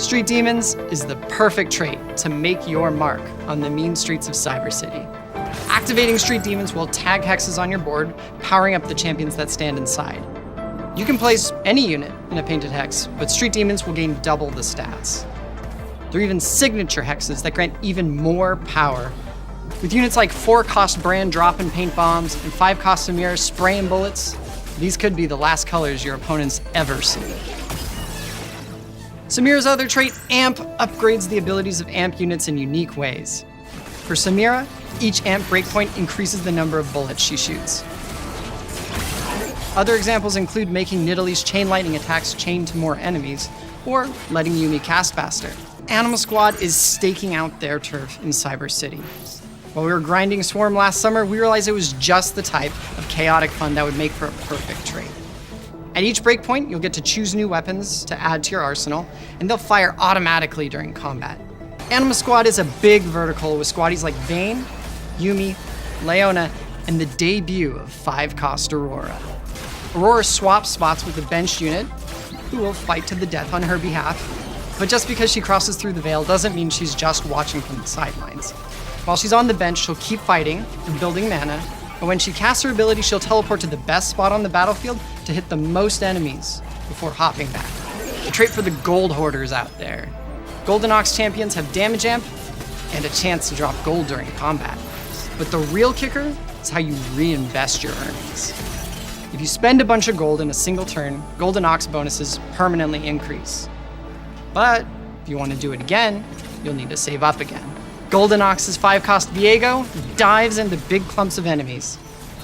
Street Demons is the perfect trait to make your mark on the mean streets of Cyber City. Activating Street Demons will tag hexes on your board, powering up the champions that stand inside. You can place any unit in a painted hex, but Street Demons will gain double the stats. There are even signature hexes that grant even more power. With units like 4-cost Brand drop-in paint bombs and 5-cost Samira spraying bullets, these could be the last colors your opponents ever see. Samira's other trait, Amp, upgrades the abilities of Amp units in unique ways. For Samira, each Amp breakpoint increases the number of bullets she shoots. Other examples include making Nidalee's chain lightning attacks chain to more enemies, or letting Yumi cast faster. Animal Squad is staking out their turf in Cyber City. While we were grinding Swarm last summer, we realized it was just the type of chaotic fun that would make for a perfect trait. At each breakpoint, you'll get to choose new weapons to add to your arsenal, and they'll fire automatically during combat. Anima Squad is a big vertical with squaddies like Vayne, Yumi, Leona, and the debut of 5-cost Aurora. Aurora swaps spots with a benched unit, who will fight to the death on her behalf, but just because she crosses through the veil doesn't mean she's just watching from the sidelines. While she's on the bench, she'll keep fighting and building mana, but when she casts her ability, she'll teleport to the best spot on the battlefield to hit the most enemies before hopping back. A trait for the gold hoarders out there. Golden Ox champions have damage amp and a chance to drop gold during combat. But the real kicker is how you reinvest your earnings. If you spend a bunch of gold in a single turn, Golden Ox bonuses permanently increase. But if you want to do it again, you'll need to save up again. Golden Ox's 5-cost Viego dives into big clumps of enemies.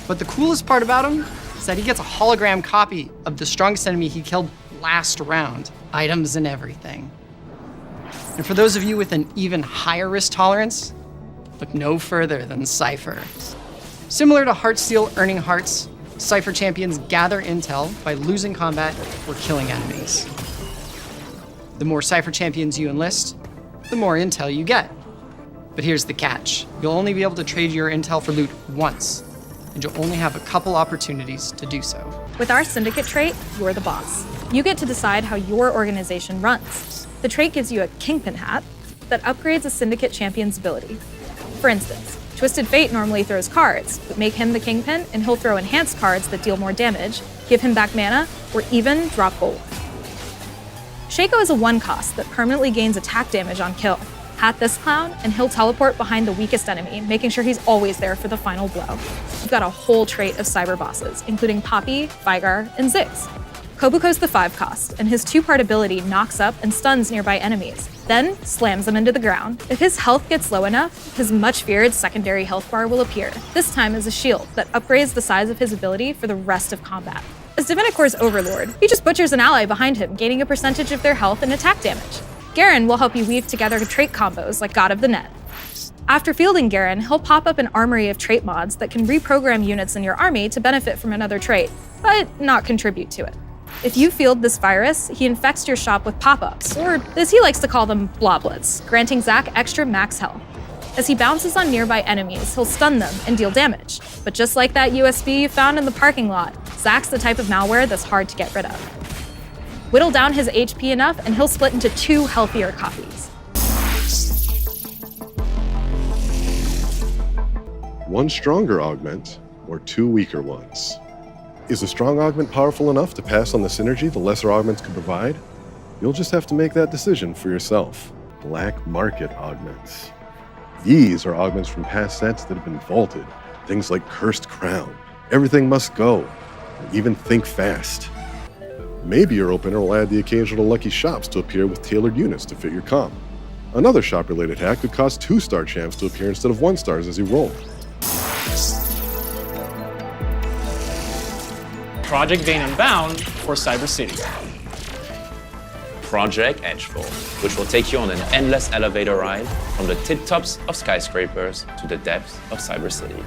But the coolest part about him is that he gets a hologram copy of the strongest enemy he killed last round, items and everything. And for those of you with an even higher risk tolerance, look no further than Cypher. Similar to Heartsteel earning hearts, Cypher champions gather intel by losing combat or killing enemies. The more Cypher champions you enlist, the more intel you get. But here's the catch. You'll only be able to trade your intel for loot once, and you'll only have a couple opportunities to do so. With our Syndicate trait, you're the boss. You get to decide how your organization runs. The trait gives you a Kingpin hat that upgrades a Syndicate champion's ability. For instance, Twisted Fate normally throws cards, but make him the Kingpin and he'll throw enhanced cards that deal more damage, give him back mana, or even drop gold. Shaco is a 1-cost that permanently gains attack damage on kill. Hat this clown, and he'll teleport behind the weakest enemy, making sure he's always there for the final blow. You've got a whole trait of cyber bosses, including Poppy, Vigar, and Ziggs. Kobuko's the 5-cost, and his 2-part ability knocks up and stuns nearby enemies, then slams them into the ground. If his health gets low enough, his much-feared secondary health bar will appear, this time as a shield that upgrades the size of his ability for the rest of combat. As Divinicor's Overlord, he just butchers an ally behind him, gaining a percentage of their health and attack damage. Garen will help you weave together trait combos like God of the Net. After fielding Garen, he'll pop up an armory of trait mods that can reprogram units in your army to benefit from another trait, but not contribute to it. If you field this virus, he infects your shop with pop-ups, or as he likes to call them, bloblets, granting Zac extra max health. As he bounces on nearby enemies, he'll stun them and deal damage. But just like that USB you found in the parking lot, Zac's the type of malware that's hard to get rid of. Whittle down his HP enough, and he'll split into 2 healthier copies. One stronger augment, or 2 weaker ones. Is a strong augment powerful enough to pass on the synergy the lesser augments could provide? You'll just have to make that decision for yourself. Black market augments. These are augments from past sets that have been vaulted. Things like Cursed Crown, Everything Must Go, and even Think Fast. Maybe your opener will add the occasional lucky shops to appear with tailored units to fit your comp. Another shop-related hack could cause 2-star champs to appear instead of 1-stars as you roll. Project Vayne Unbound for Cyber City. Project Edgefall, which will take you on an endless elevator ride from the tip-tops of skyscrapers to the depths of Cyber City.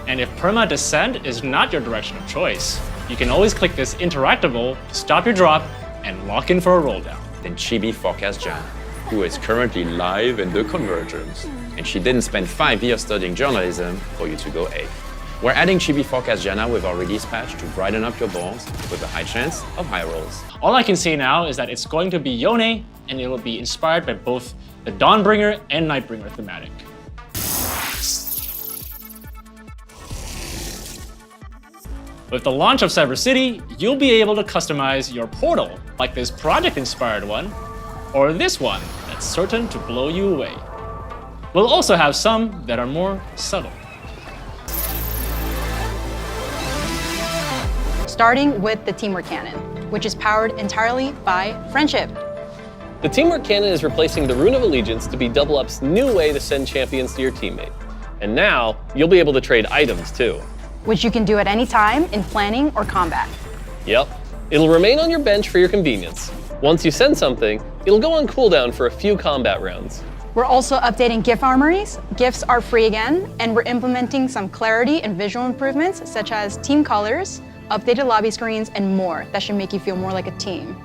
And if perma descent is not your direction of choice, you can always click this interactable, stop your drop, and lock in for a roll down. Then Chibi forecast Jan, who is currently live in the Convergence. And she didn't spend 5 years studying journalism for you to go A. We're adding Chibi Forecast Janna with our release patch to brighten up your balls with a high chance of high rolls. All I can say now is that it's going to be Yone, and it will be inspired by both the Dawnbringer and Nightbringer thematic. With the launch of Cyber City, you'll be able to customize your portal, like this project-inspired one, or this one that's certain to blow you away. We'll also have some that are more subtle. Starting with the Teamwork Cannon, which is powered entirely by friendship. The Teamwork Cannon is replacing the Rune of Allegiance to be Double Up's new way to send champions to your teammate. And now, you'll be able to trade items too. Which you can do at any time in planning or combat. Yep. It'll remain on your bench for your convenience. Once you send something, it'll go on cooldown for a few combat rounds. We're also updating GIF armories. GIFs are free again, and we're implementing some clarity and visual improvements such as team colors, updated lobby screens, and more that should make you feel more like a team.